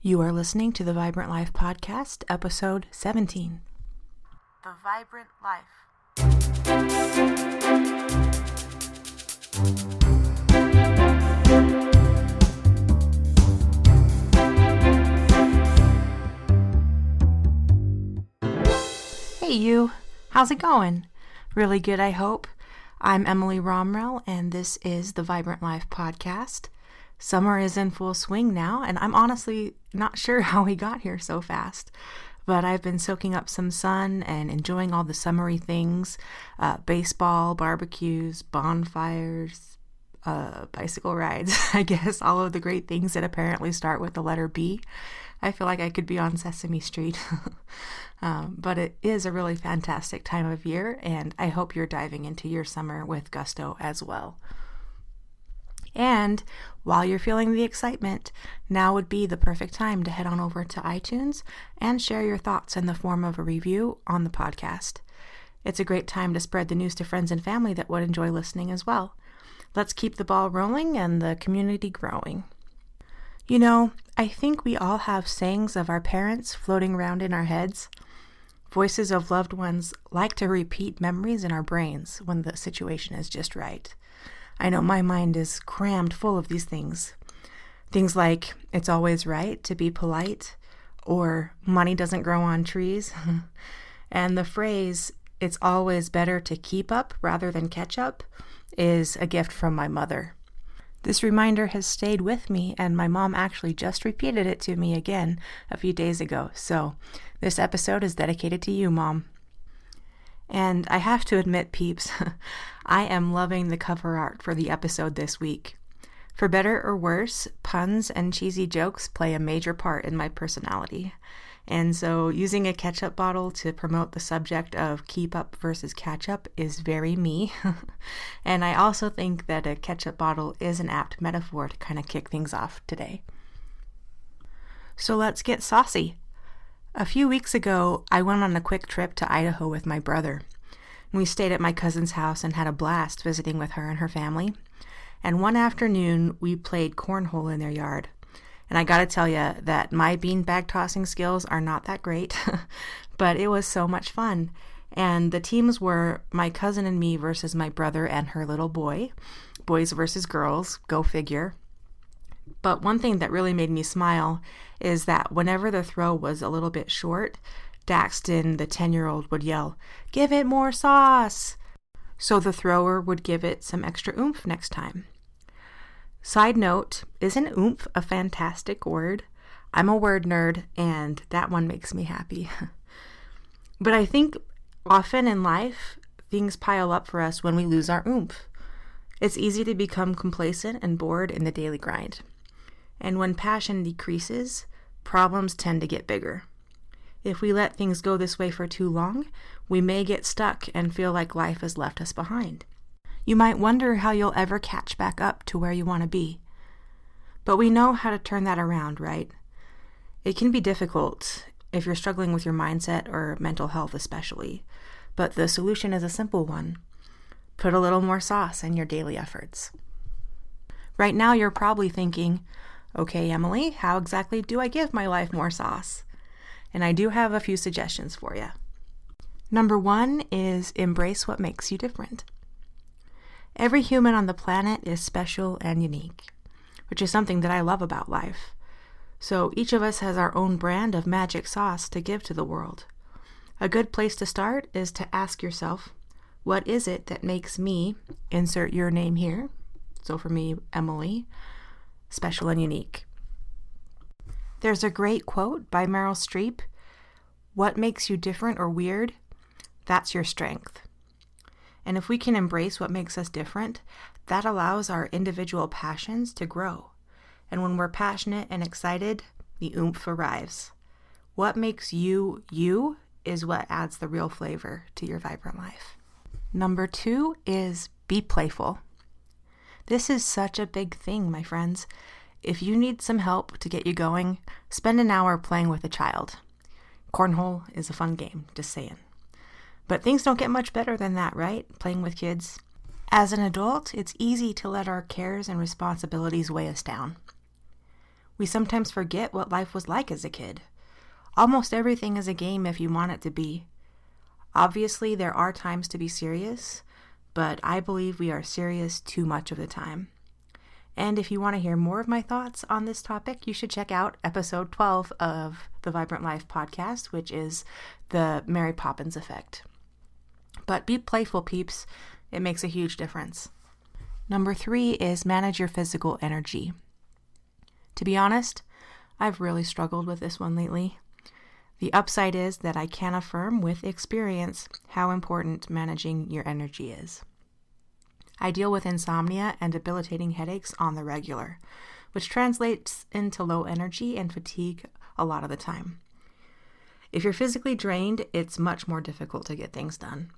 You are listening to the Vibrant Life Podcast, episode 17. The Vibrant Life. Hey you, how's it going? Really good, I hope. I'm Emily Romrell, and this is the Vibrant Life Podcast. Summer is in full swing now, and I'm honestly not sure how we got here so fast. But I've been soaking up some sun and enjoying all the summery things, baseball, barbecues, bonfires, bicycle rides, I guess, all of the great things that apparently start with the letter B. I feel like I could be on Sesame Street. But it is a really fantastic time of year, and I hope you're diving into your summer with gusto as well. And while you're feeling the excitement, now would be the perfect time to head on over to iTunes and share your thoughts in the form of a review on the podcast. It's a great time to spread the news to friends and family that would enjoy listening as well. Let's keep the ball rolling and the community growing. You know, I think we all have sayings of our parents floating around in our heads. Voices of loved ones like to repeat memories in our brains when the situation is just right. I know my mind is crammed full of these things. Things like, it's always right to be polite, or money doesn't grow on trees, and the phrase, it's always better to keep up rather than catch up, is a gift from my mother. This reminder has stayed with me, and my mom actually just repeated it to me again a few days ago, so this episode is dedicated to you, Mom. And I have to admit, peeps, I am loving the cover art for the episode this week. For better or worse, puns and cheesy jokes play a major part in my personality. And so using a ketchup bottle to promote the subject of keep up versus catch up is very me. And I also think that a ketchup bottle is an apt metaphor to kind of kick things off today. So let's get saucy. A few weeks ago, I went on a quick trip to Idaho with my brother. We stayed at my cousin's house and had a blast visiting with her and her family. And one afternoon, we played cornhole in their yard. And I gotta tell you that my beanbag tossing skills are not that great, but it was so much fun. And the teams were my cousin and me versus my brother and her little boy. Boys versus girls, go figure. But one thing that really made me smile is that whenever the throw was a little bit short, Daxton, the 10-year-old, would yell, "Give it more sauce!" So the thrower would give it some extra oomph next time. Side note, isn't oomph a fantastic word? I'm a word nerd, and that one makes me happy. But I think often in life, things pile up for us when we lose our oomph. It's easy to become complacent and bored in the daily grind. And when passion decreases, problems tend to get bigger. If we let things go this way for too long, we may get stuck and feel like life has left us behind. You might wonder how you'll ever catch back up to where you want to be. But we know how to turn that around, right? It can be difficult if you're struggling with your mindset or mental health especially, but the solution is a simple one. Put a little more sauce in your daily efforts. Right now you're probably thinking, okay, Emily, how exactly do I give my life more sauce? And I do have a few suggestions for you. Number 1 is embrace what makes you different. Every human on the planet is special and unique, which is something that I love about life. So each of us has our own brand of magic sauce to give to the world. A good place to start is to ask yourself, what is it that makes me, insert your name here, so for me, Emily, special and unique? There's a great quote by Meryl Streep, "What makes you different or weird? That's your strength." And if we can embrace what makes us different, that allows our individual passions to grow. And when we're passionate and excited, the oomph arrives. What makes you, you, is what adds the real flavor to your vibrant life. Number 2 is be playful. This is such a big thing, my friends. If you need some help to get you going, spend an hour playing with a child. Cornhole is a fun game, just saying. But things don't get much better than that, right? Playing with kids. As an adult, it's easy to let our cares and responsibilities weigh us down. We sometimes forget what life was like as a kid. Almost everything is a game if you want it to be. Obviously, there are times to be serious, but I believe we are serious too much of the time. And if you want to hear more of my thoughts on this topic, you should check out episode 12 of the Vibrant Life podcast, which is the Mary Poppins effect. But be playful, peeps. It makes a huge difference. Number 3 is manage your physical energy. To be honest, I've really struggled with this one lately. The upside is that I can affirm with experience how important managing your energy is. I deal with insomnia and debilitating headaches on the regular, which translates into low energy and fatigue a lot of the time. If you're physically drained, it's much more difficult to get things done,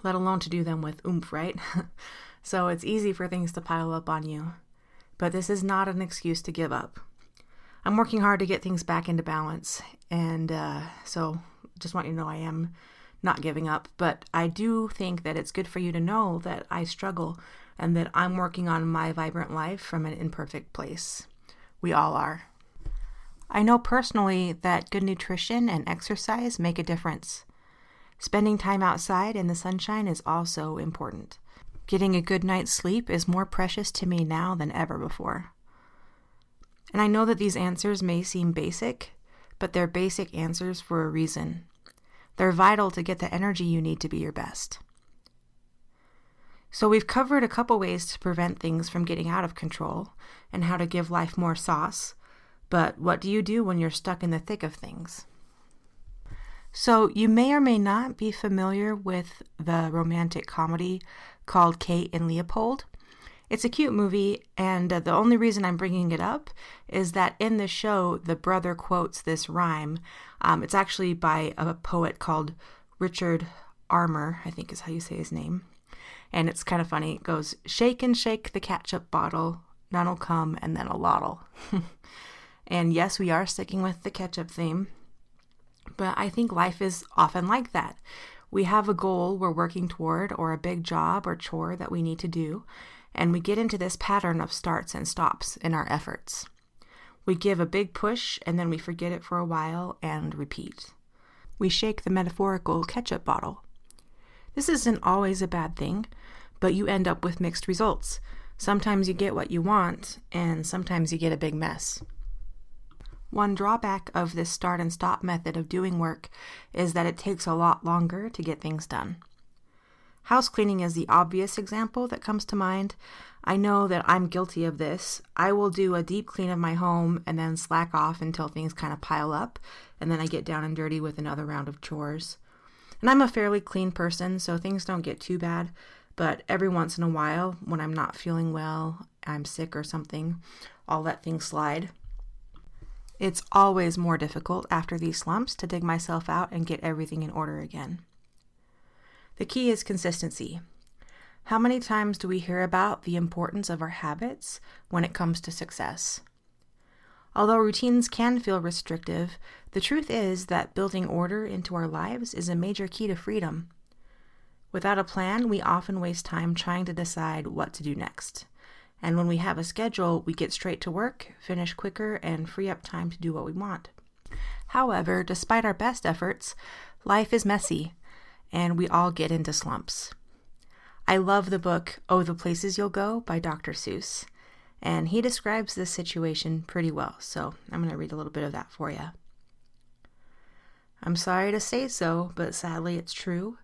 let alone to do them with oomph, right? So it's easy for things to pile up on you. But this is not an excuse to give up. I'm working hard to get things back into balance, and so just want you to know I am not giving up, but I do think that it's good for you to know that I struggle and that I'm working on my vibrant life from an imperfect place. We all are. I know personally that good nutrition and exercise make a difference. Spending time outside in the sunshine is also important. Getting a good night's sleep is more precious to me now than ever before. And I know that these answers may seem basic, but they're basic answers for a reason. They're vital to get the energy you need to be your best. So we've covered a couple ways to prevent things from getting out of control and how to give life more sauce, but what do you do when you're stuck in the thick of things? So you may or may not be familiar with the romantic comedy called Kate and Leopold. It's a cute movie, and the only reason I'm bringing it up is that in the show, the brother quotes this rhyme. It's actually by a poet called Richard Armour, I think is how you say his name. And it's kind of funny. It goes, shake and shake the ketchup bottle, none'll come, and then a lot'll. And yes, we are sticking with the ketchup theme, but I think life is often like that. We have a goal we're working toward, or a big job or chore that we need to do, and we get into this pattern of starts and stops in our efforts. We give a big push, and then we forget it for a while and repeat. We shake the metaphorical ketchup bottle. This isn't always a bad thing, but you end up with mixed results. Sometimes you get what you want, and sometimes you get a big mess. One drawback of this start and stop method of doing work is that it takes a lot longer to get things done. House cleaning is the obvious example that comes to mind. I know that I'm guilty of this. I will do a deep clean of my home and then slack off until things kind of pile up, and then I get down and dirty with another round of chores. And I'm a fairly clean person, so things don't get too bad, but every once in a while, when I'm not feeling well, I'm sick or something, I'll let things slide. It's always more difficult after these slumps to dig myself out and get everything in order again. The key is consistency. How many times do we hear about the importance of our habits when it comes to success? Although routines can feel restrictive, the truth is that building order into our lives is a major key to freedom. Without a plan, we often waste time trying to decide what to do next. And when we have a schedule, we get straight to work, finish quicker, and free up time to do what we want. However, despite our best efforts, life is messy, and we all get into slumps. I love the book, Oh, the Places You'll Go by Dr. Seuss, and he describes this situation pretty well, so I'm going to read a little bit of that for you. I'm sorry to say so, but sadly it's true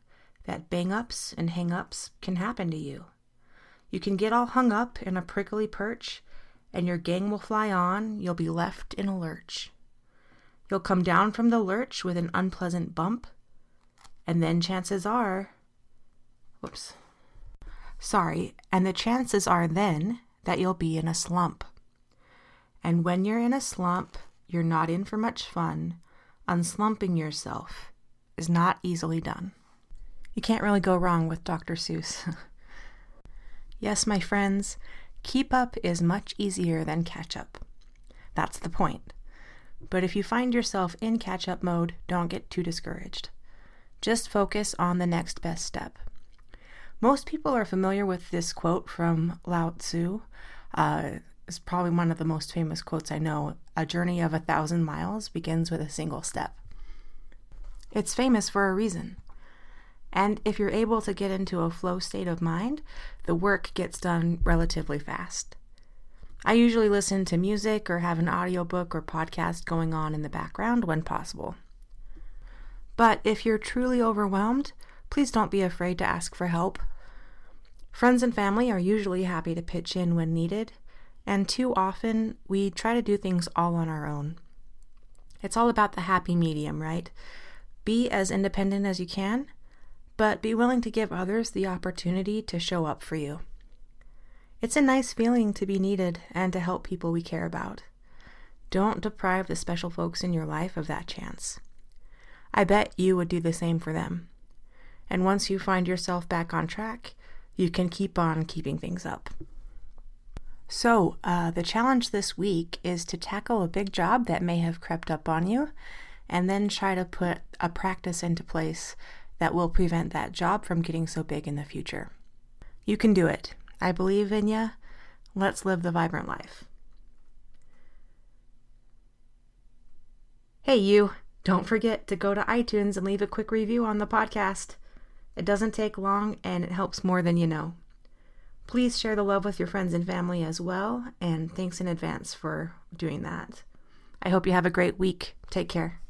that bang-ups and hang-ups can happen to you. You can get all hung up in a prickly perch, and your gang will fly on, you'll be left in a lurch. You'll come down from the lurch with an unpleasant bump, and then chances are, and the chances are then that you'll be in a slump. And when you're in a slump, you're not in for much fun. Unslumping yourself is not easily done. You can't really go wrong with Dr. Seuss. Yes, my friends, keep up is much easier than catch up. That's the point. But if you find yourself in catch up mode, don't get too discouraged. Just focus on the next best step. Most people are familiar with this quote from Lao Tzu. is probably one of the most famous quotes I know. A journey of 1,000 miles begins with a single step. It's famous for a reason. And if you're able to get into a flow state of mind, the work gets done relatively fast. I usually listen to music or have an audiobook or podcast going on in the background when possible. But if you're truly overwhelmed, please don't be afraid to ask for help. Friends and family are usually happy to pitch in when needed, and too often we try to do things all on our own. It's all about the happy medium, right? Be as independent as you can, but be willing to give others the opportunity to show up for you. It's a nice feeling to be needed and to help people we care about. Don't deprive the special folks in your life of that chance. I bet you would do the same for them. And once you find yourself back on track, you can keep on keeping things up. So, the challenge this week is to tackle a big job that may have crept up on you, and then try to put a practice into place that will prevent that job from getting so big in the future. You can do it. I believe in you. Let's live the vibrant life. Hey, you. Don't forget to go to iTunes and leave a quick review on the podcast. It doesn't take long and it helps more than you know. Please share the love with your friends and family as well, and thanks in advance for doing that. I hope you have a great week. Take care.